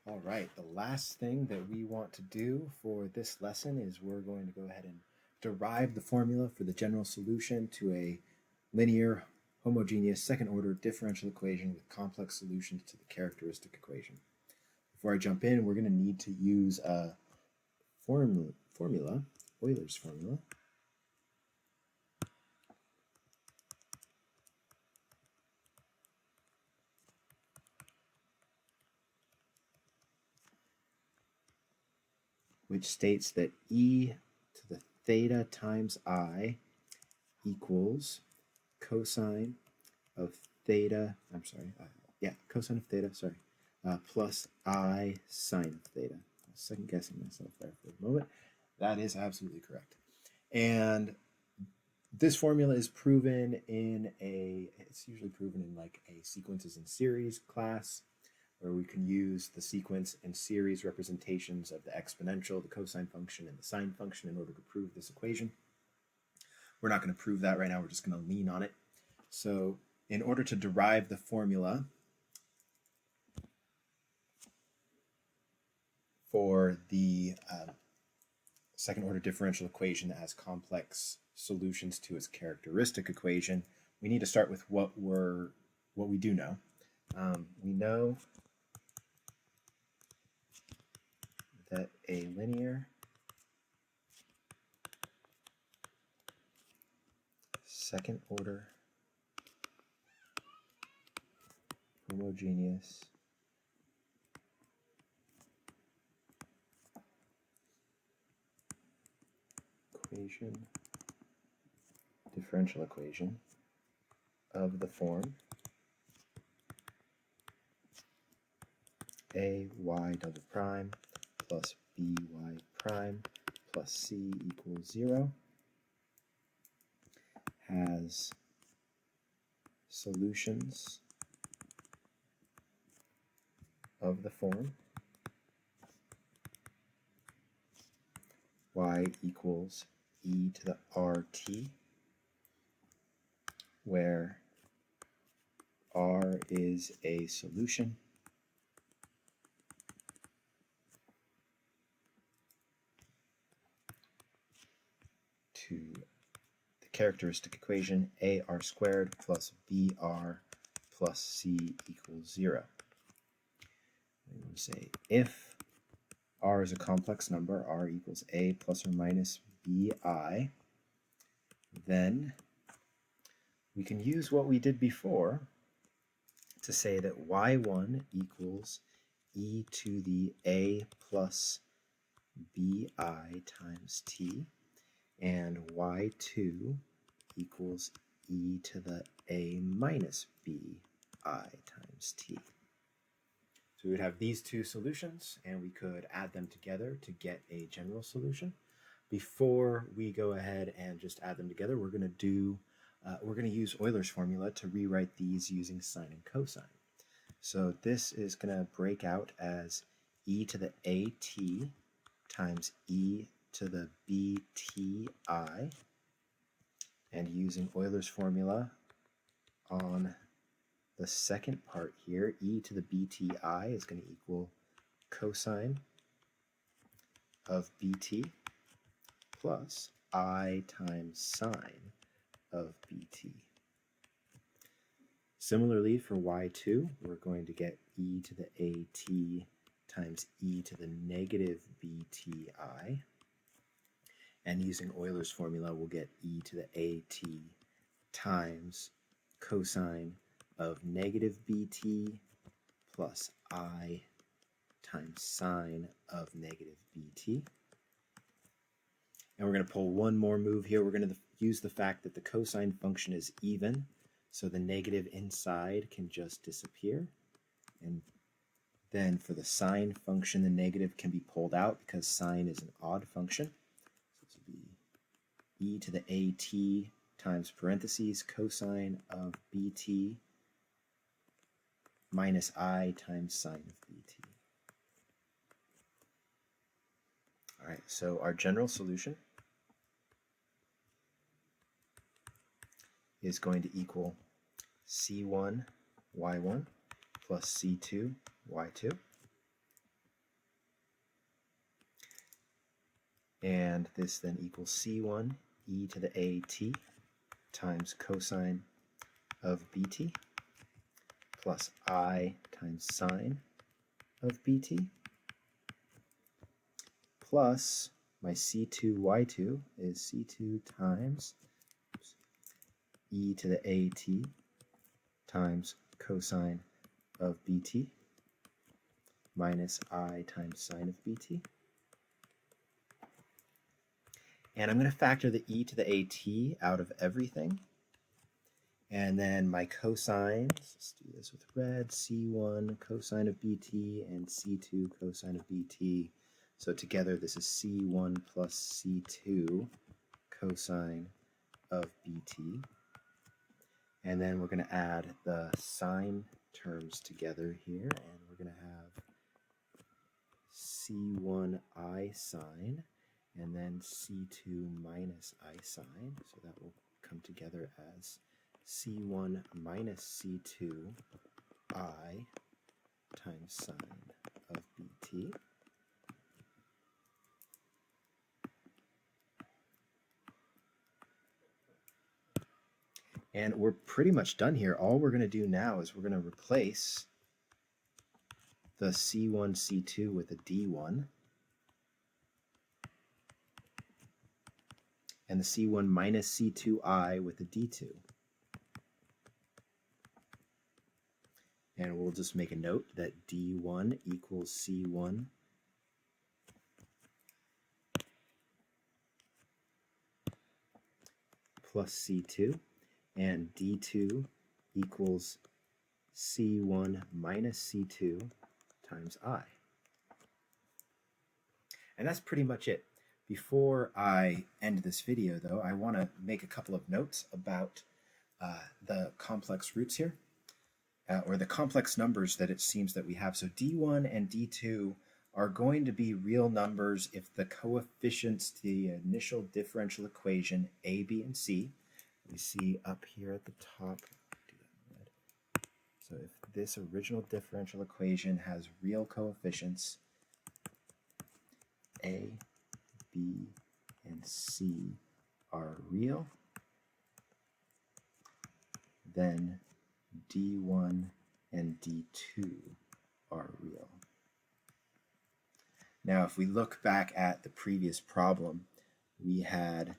All right, the last thing that we want to do for this lesson is we're going to go ahead and derive the formula for the general solution to a linear, homogeneous, second-order differential equation with complex solutions to the characteristic equation. Before I jump in, we're going to need to use a formula, Euler's formula, which states that e to the theta times I equals cosine of theta, cosine of theta, plus I sine of theta. I was second guessing myself there for a moment. That is absolutely correct. And this formula is proven it's usually proven in like a sequences in series class, where we can use the sequence and series representations of the exponential, the cosine function, and the sine function in order to prove this equation. We're not going to prove that right now. We're just going to lean on it. So in order to derive the formula for the second-order differential equation that has complex solutions to its characteristic equation, we need to start with what we do know. We know that a linear second-order homogeneous differential equation of the form a y double prime plus by prime plus c equals 0 has solutions of the form y equals e to the rt, where r is a solution to the characteristic equation ar squared plus br plus c equals 0. I'm going to say if r is a complex number, r equals a plus or minus bi, then we can use what we did before to say that y1 equals e to the a plus bi times t, and y2 equals e to the a minus bi times t. So we would have these two solutions, and we could add them together to get a general solution. Before we go ahead and just add them together, we're going to use Euler's formula to rewrite these using sine and cosine. So this is going to break out as e to the at times e to the bti, and using Euler's formula on the second part here, e to the bti is going to equal cosine of bt plus I times sine of bt. Similarly, for y2, we're going to get e to the at times e to the negative bti. And using Euler's formula, we'll get e to the at times cosine of negative bt plus I times sine of negative bt. And we're going to pull one more move here. We're going to use the fact that the cosine function is even, so the negative inside can just disappear. And then for the sine function, the negative can be pulled out because sine is an odd function. So this will be e to the at times parentheses cosine of bt minus I times sine of bt. All right, so our general solution is going to equal c1 y1 plus c2 y2. And this then equals C1 e to the AT times cosine of bt plus I times sine of bt plus my C2y2 is C2 times e to the AT times cosine of bt minus I times sine of bt. And I'm going to factor the e to the AT out of everything. And then my cosines, let's do this with red, C1 cosine of bt and C2 cosine of bt. So together this is C1 plus C2 cosine of bt. And then we're going to add the sine terms together here, and we're going to have C1 I sine and then C2 minus I sine. So that will come together as C1 minus C2 I times sine of bt. And we're pretty much done here. All we're going to do now is we're going to replace the C1, C2 with a D1, and the C1 minus C2I with a D2. And we'll just make a note that D1 equals C1 plus C2, and D2 equals C1 minus C2 times I. And that's pretty much it. Before I end this video, though, I want to make a couple of notes about the complex roots here, or the complex numbers that it seems that we have. So D1 and D2 are going to be real numbers if the coefficients to the initial differential equation A, B, and C, we see up here at the top, do that in red. So if this original differential equation has real coefficients, A, B, and C are real, then D1 and D2 are real. Now, if we look back at the previous problem, we had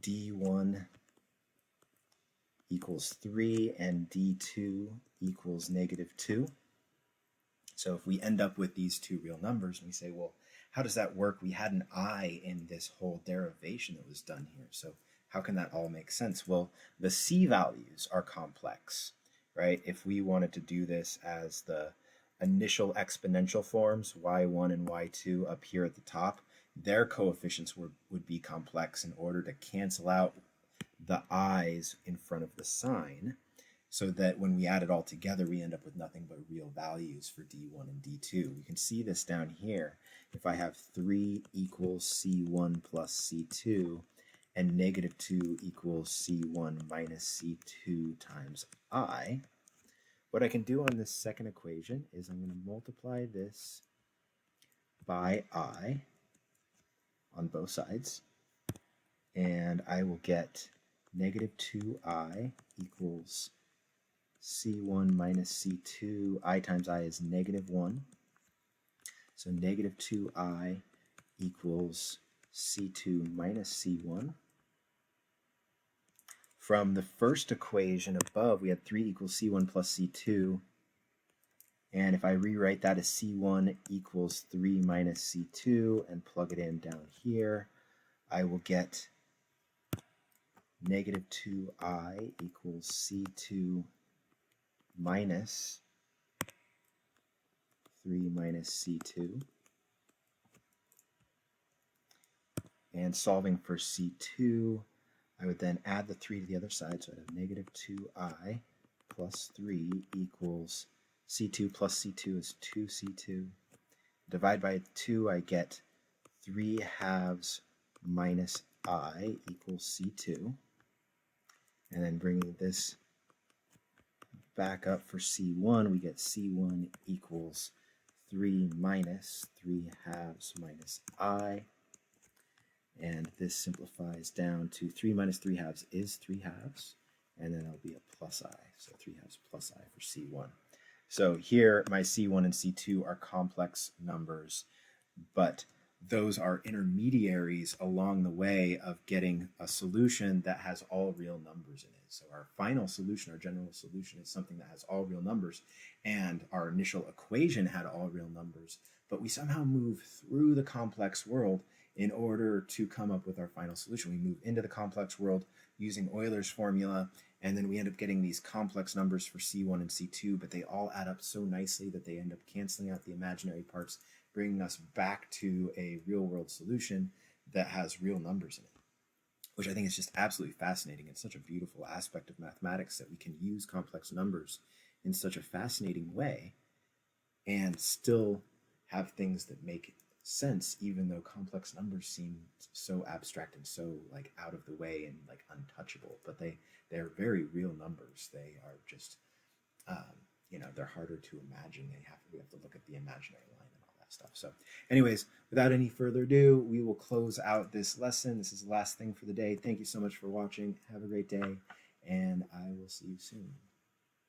D1 equals 3 and D2 equals -2. So if we end up with these two real numbers and we say, well, how does that work? We had an I in this whole derivation that was done here. So how can that all make sense? Well, the C values are complex, right? If we wanted to do this as the initial exponential forms, y1 and y2 up here at the top, their coefficients would be complex in order to cancel out the i's in front of the sign, so that when we add it all together, we end up with nothing but real values for D1 and D2. We can see this down here. If I have 3 equals C1 plus C2, and -2 equals C1 minus C2 times I, what I can do on this second equation is I'm going to multiply this by I on both sides, and I will get -2I equals C1 minus C2, I times I is -1. So -2I equals C2 minus C1. From the first equation above, we had 3 equals C1 plus C2. And if I rewrite that as C1 equals 3 minus C2 and plug it in down here, I will get -2I equals C2 minus 3 minus C2. And solving for C2, I would then add the 3 to the other side, so I'd have -2I plus 3 equals C2 plus C2 is 2C2. Divide by 2, I get 3/2 minus I equals C2. And then bringing this back up for C1, we get C1 equals 3 minus 3/2 minus I And this simplifies down to 3 minus 3 halves is 3 halves, and then it'll be a plus I. So 3 halves plus I for C1. So here my C1 and C2 are complex numbers, but those are intermediaries along the way of getting a solution that has all real numbers in it. So our final solution, our general solution, is something that has all real numbers, and our initial equation had all real numbers, but we somehow move through the complex world in order to come up with our final solution. We move into the complex world using Euler's formula, and then we end up getting these complex numbers for C1 and C2, but they all add up so nicely that they end up canceling out the imaginary parts, bringing us back to a real-world solution that has real numbers in it, which I think is just absolutely fascinating. It's such a beautiful aspect of mathematics that we can use complex numbers in such a fascinating way and still have things that make sense, even though complex numbers seem so abstract and so like out of the way and like untouchable. But they're very real numbers. They are just they're harder to imagine. We have to look at the imaginary line and all that stuff. So anyways, without any further ado, we will close out this lesson. This is the last thing for the day. Thank you so much for watching. Have a great day, and I will see you soon.